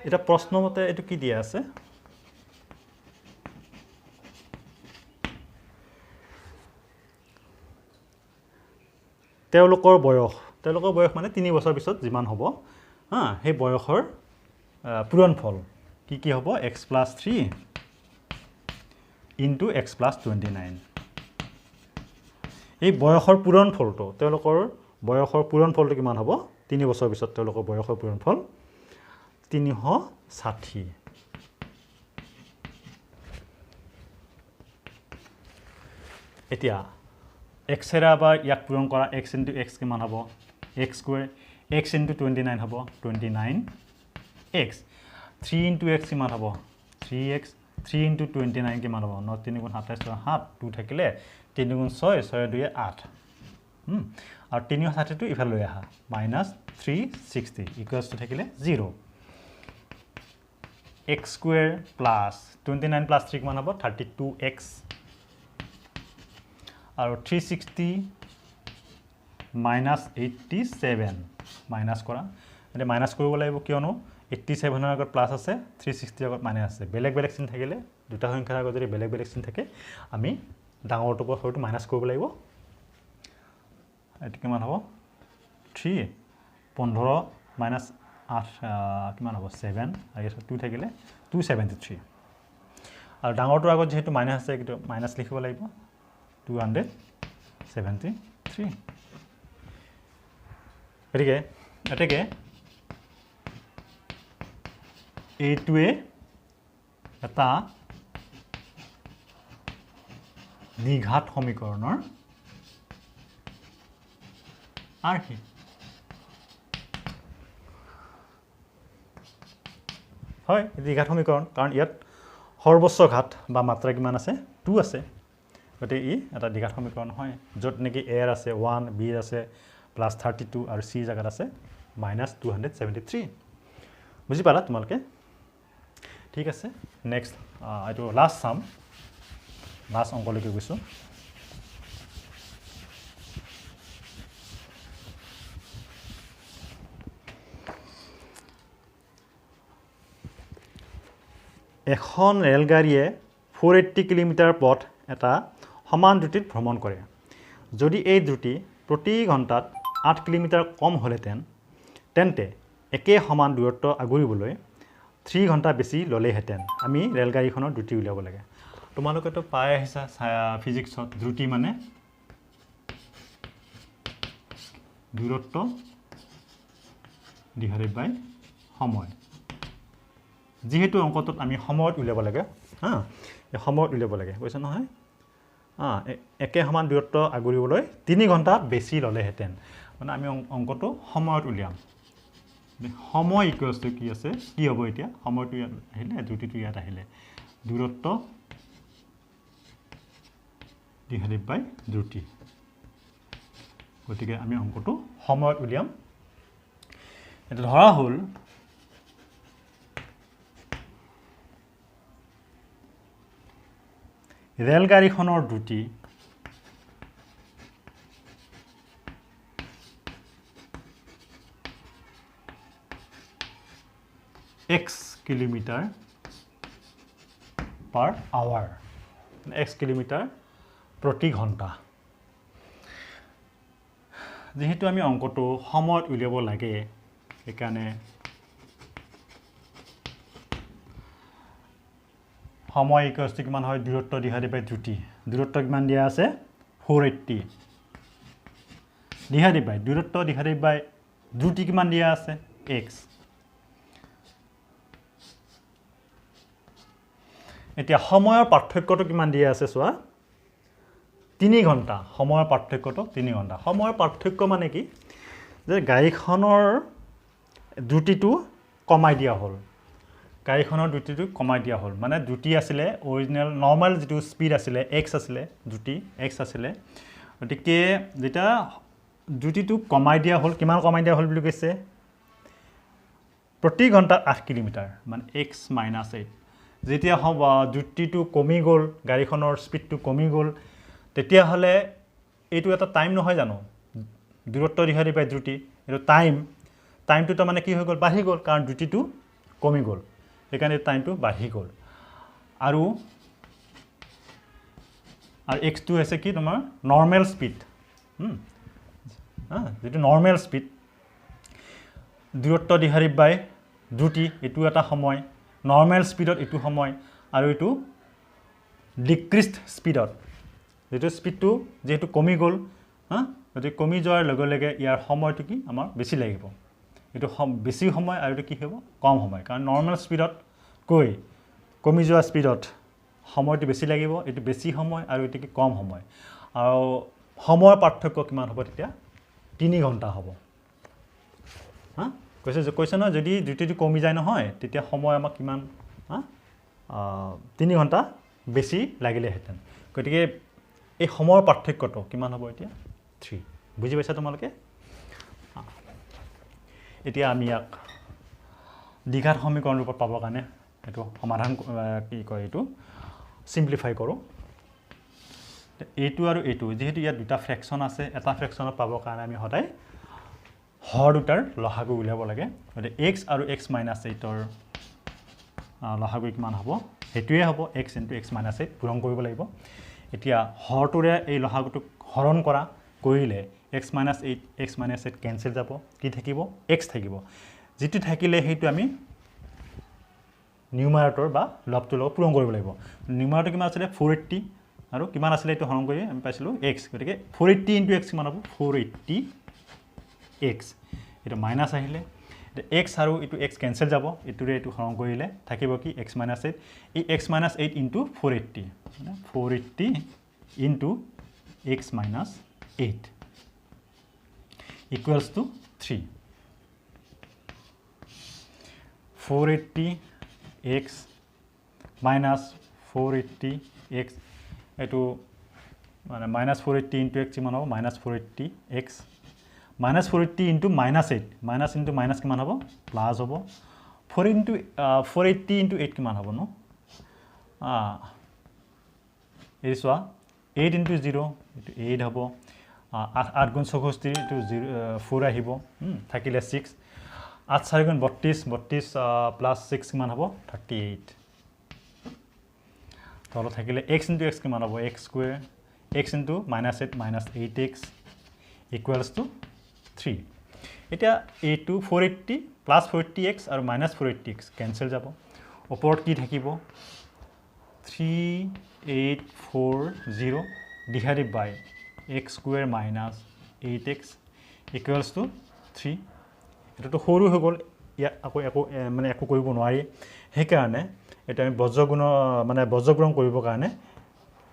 এটা প্ৰশ্ন মতে এটো কি দিয়া আছে তেওঁলোকৰ বয়স মানে 3 বছৰ পিছত যিমান হ'ব হা সেই বয়সৰ পূৰণফল কি হ'ব x + 3 * x + 29 এই বয়সৰ পূৰণফলটো তেওঁলোকৰ বয়সৰ পূৰণফলটো কিমান হ'ব 3 বছৰ পিছত তেওঁলোকৰ বয়সৰ পূৰণফল 360 এতিয়া x এৰা বা ইয়াক পূৰণ কৰা x * x কিমান হ'ব x স্কয়াৰ x * 29 হ'ব 29x 3 * x কিমান হ'ব 3x 3 * 29 কিমান হ'ব 9 3 * 7 7 2 থাকিলে 3 * 6 6 2 8 আৰু 360 টো ইফালে লৈ আহা -360 ইকুৱেলছ টু থাকিলে 0 x স্কয়াৰ প্লাস 29 প্লাস 3 কিমান হ'ব 32x আৰু 360 -87 মাইনাস কৰা মানে মাইনাস কৰিব লাগিব কিয়নো 87 ৰ আগত প্লাস আছে 360 ৰ আগত মাইনাস আছে বেলেগ বেলেগ চিন থাকিলে দুটা সংখ্যাৰ আগত যদি বেলেগ বেলেগ চিন থাকে আমি ডাঙৰটো পৰা সৰুটো মাইনাস কৰিব লাগিব এটো কিমান হ'ব 3 15 -8 কিমান হ'ব 7 আৰু 2 থাকিলে 273 আৰু ডাঙৰটোৰ আগত যেহেতু মাইনাস আছে কিন্তু মাইনাস লিখিব লাগিব 273 এটাকে এইটোৱে এটা দ্বিঘাত সমীকৰণৰ আৰ্হি হয় দ্বিঘাত সমীকৰণ কাৰণ ইয়াত সৰ্বোচ্চ ঘাত বা মাত্ৰা কিমান আছে 2 আছে গতে ই এটা দ্বিঘাত সমীকৰণ হয় যত নেকি a আছে 1 b আছে +32 আৰু c জাগাত আছে -273 বুজি পালা তোমালকে ঠিক আছে নেক্সট এটো লাষ্ট অংকলৈকে গৈছো এখন ৰেলগাড়ীয়ে 480 কিলোমিটাৰ পথ এটা সমান দ্ৰুতিত ভ্ৰমণ কৰে যদি এই দ্ৰুতি প্ৰতি ঘণ্টাত 8 কিলোমিটাৰ কম হলেতেন তেন্তে একে সমান দূৰত্ব আগুৰিবলৈ 3 ঘণ্টা বেছি ল'লেহেঁতেন আমি ৰেলগাড়ীখনৰ দ্ৰুতি উলিয়াব লাগে তোমালোকেতো পাই আহিছা ফিজিক্সত দ্ৰুতি মানে দূৰত্ব ডিভাইডেড বাই সময় যেহেতু অংকটোত আমি সময়ত উলিয়াব লাগে হা এই সময়ত উলিয়াব লাগে কৈছে নহয় একে সমান দূৰত্ব আগুৰিবলৈ 3 ঘণ্টা বেছি ল'লেহেঁতেন মানে আমি অংকটো সময়ত উলিয়াম সময় ইকুৱেলছ টু কি আছে কি হ'ব এতিয়া সময়টো ইয়াত আহিলে দ্ৰুতিটো ইয়াত আহিলে দূৰত্ব ডিভাইডেড বাই দ্ৰুতি গতিকে আমি অংকটো সময়ত উলিয়াম এটা ধৰা হ'ল ৰেলগাড়ীখনৰ দ্ৰুতি x kilometre per hour x kilometre প্ৰতি ঘণ্টা যেহেতু আমি অংকটো সময়ত উলিয়াব লাগে সেইকাৰণে সময় ইকুৱেলছ টু কিমান হয় দূৰত্ব ডিভাইডেড বাই দ্ৰুতি দূৰত্ব কিমান দিয়া আছে 480 ডিভাইডেড বাই দূৰত্ব ডিভাইডেড বাই দ্ৰুতি কিমান দিয়া আছে x এতিয়া সময়ৰ পাৰ্থক্যটো কিমান দিয়া আছে চোৱা 3 ঘণ্টা সময়ৰ পাৰ্থক্যটো 3 ঘণ্টা সময়ৰ পাৰ্থক্য মানে কি যে গাড়ীখনৰ দ্ৰুতিটো কমাই দিয়া হ'ল গাড়ীখনৰ দ্ৰুতিটো কমাই দিয়া হ'ল মানে দ্ৰুতি আছিলে অৰিজিনেল নৰ্মাল যেটো স্পীড আছিলে x আছিলে দ্ৰুতি x আছিলে গতিকে যেটা দ্ৰুতিটো কমাই দিয়া হ'ল কিমান কমাই দিয়া হ'ল বুলি কৈছে প্ৰতি ঘণ্টাত 8 কিলোমিটাৰ মানে x - 8 যেতিয়া দ্ৰুতিটো কমি গ'ল গাড়ীখনৰ স্পীডটো কমি গ'ল তেতিয়া হলে এইটো এটা টাইম নহয় জানো দূৰত্ব ডিভাইডেড বাই দ্ৰুতি এটো টাইমটো তো মানে কি হৈ গ'ল বাঢ়ি গ'ল কাৰণ দ্ৰুতিটো কমি গ'ল সেইকাৰণে টাইমটো বাঢ়ি গ'ল আৰু x2 আছে কি তোমাৰ নৰ্মেল স্পীড যেটো নৰ্মেল স্পীড দূৰত্ব ডিভাইডেড বাই দ্ৰুতি এটো এটা সময় নৰ্মেল স্পীডত এটো সময় আৰু এটো ডিক্ৰিজড স্পীডত যেটো স্পীডটো যেটো কমি গ'ল যদি কমি যোৱাৰ লগে লগে ইয়াৰ সময়টো কি আমাৰ বেছি লাগিব এটো বেছি সময় আৰু এটো কি হ'ব কম সময় কাৰণ নৰ্মেল স্পীডত কৈ কমি যোৱা স্পীডত সময়টো বেছি লাগিব এটো বেছি সময় আৰু এটো কি কম সময় আৰু সময়ৰ পাৰ্থক্য কিমান হ'ব তেতিয়া 3 ঘণ্টা হ'ব কৈছে ন যদি দ্ৰুতিটো কমি যায় নহয় তেতিয়া সময় আমাক কিমান 3 ঘণ্টা বেছি লাগিলেহেঁতেন গতিকে এই সময়ৰ পাৰ্থক্যটো কিমান হ'ব এতিয়া 3 বুজি পাইছা তোমালোকে এতিয়া আমি ইয়াক দ্বিঘাত সমীকৰণ ৰূপত পাবৰ কাৰণে এটো সমাধান কি কয় এটো সিম্পলিফাই কৰো এটো আৰু এটো যেহেতু ইয়াত দুটা ফ্ৰেকশন আছে এটা ফ্ৰেকশনত পাবৰ কাৰণে আমি সদায় হৰ দুটাৰ লসাগু উলিয়াব লাগে গতিকে x আৰু x - 8 ৰ লসাগু কিমান হ'ব হেতুৱে হ'ব x * x - 8 পূৰণ কৰিব লাগিব এতিয়া হৰটোৰে এই লসাগুটো হৰণ কৰা কৰিলে x - 8 x - 8 কেনসেল যাব কি থাকিব x থাকিব যেটো থাকিলে হেতু আমি নিউমাৰেটৰ বা লবটো লগ পূৰণ কৰিব লাগিব নিউমাৰেটৰ কিমান আছিল 480 আৰু কিমান আছিল এটো হৰণ কৰি আমি পাইছিলো x গতিকে 480 * x কিমান হ'ব 480 x এটা মাইনাস আহিলে x আৰু এটো x কেনসেল যাব এটোৰে এটো হৰণ কৰিলে থাকিব কি x - 8 এই x - 8 * 480 মানে 480 * x - 8 equals to 3 480 x minus 480 x এটো মানে -480 * x কিমান হ'ব -480 x -480 into -8 minus into minus কিমান হ'ব প্লাস হ'ব 480 into 8 কিমান হ'ব ন এই সোয়া 8 into 0 এটো 8 হ'ব 8 গুণ 64 এটো 4 আহিব থাকিলে 6 8 4 গুণ 32 plus 6 কিমান হ'ব 38 তল থাকিলে x into x কিমান হ'ব x square x into -8 - 8x equals to 3 এতিয়া এইটো 480 প্লাছ 480x আৰু মাইনাছ 480x কেঞ্চেল যাব ওপৰত কি থাকিব 3840 divided by x square minus 8x equals to 3 এটাতো সৰু হৈ গ'ল ইয়াত আকৌ মানে একো কৰিব নোৱাৰি সেইকাৰণে এটা আমি বজ্ৰগ্ৰহণ কৰিবৰ কাৰণে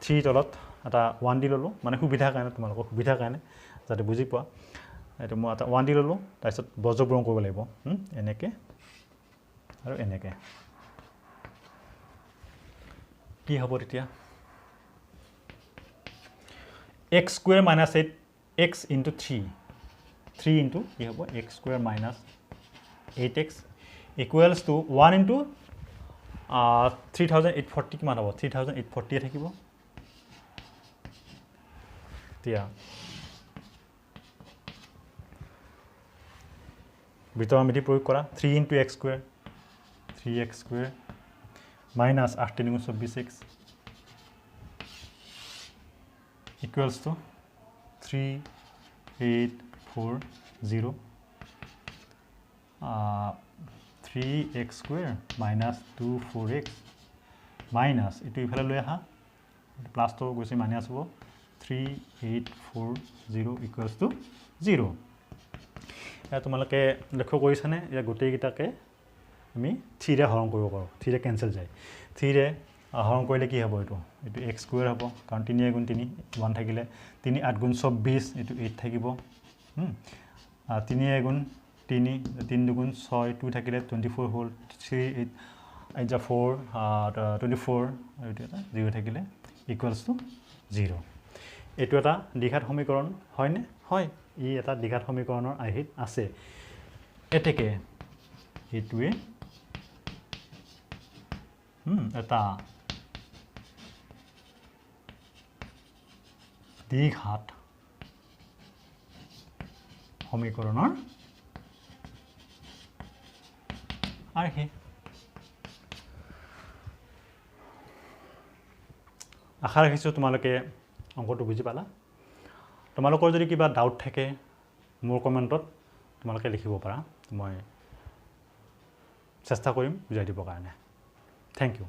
3 তলত এটা 1 দি ল'লোঁ মানে সুবিধাৰ কাৰণে তোমালোকৰ সুবিধাৰ কাৰণে যাতে বুজি পোৱা এইটো মই এটা 1 দি ল'লোঁ তাৰপিছত বজ্ৰগ্ৰহণ কৰিব লাগিব এনেকৈ আৰু এনেকৈ কি হ'ব তেতিয়া x square minus 8x into 3 into কি হ'ব x square minus 8x equals two 1 into 3840 কিমান হ'ব 3840 থাকিব এতিয়া ভিতৰৰ মিতি প্ৰয়োগ কৰা 3 into x square 3x square minus 8 3 24x equals to 3840 3x square minus 24x minus এইটো ইফালে লৈ আহা প্লাছটো গৈছে মাইনাছ হ'ব 3840 ইকুৱেলছ টু 0 এতিয়া তোমালোকে লক্ষ্য কৰিছানে এতিয়া গোটেইকেইটাকে আমি 3 ৰে হৰণ কৰিব পাৰোঁ 3 ৰে কেঞ্চেল যায় 3 ৰে হৰণ কৰিলে কি হ'ব এইটো x স্কুৱেৰ হ'ব কাৰণ 3 গুণ 3 1 থাকিলে 3 8 গুণ 24 এইটো 8 থাকিব 3 গুণ 3 3 দুগুণ 6 2 থাকিলে 24 হ'ল 3 8 যা 4 24 এইটো এটা 0 থাকিলে ইকুৱেলছ টু 0 এইটো এটা দ্বিঘাত সমীকৰণ হয়নে হয় ই এটা দ্বিঘাত সমীকৰণৰ আহিত আছে এতেকে এইটোৱে এটা দ্বিঘাত সমীকৰণৰ আৰ্হি আশা ৰাখিছোঁ তোমালোকে অংকটো বুজি পালা তোমালোকৰ যদি কিবা ডাউট থাকে মোৰ কমেণ্টত তোমালোকে লিখিব পাৰা মই চেষ্টা কৰিম বুজাই দিবৰ কাৰণে থেংক ইউ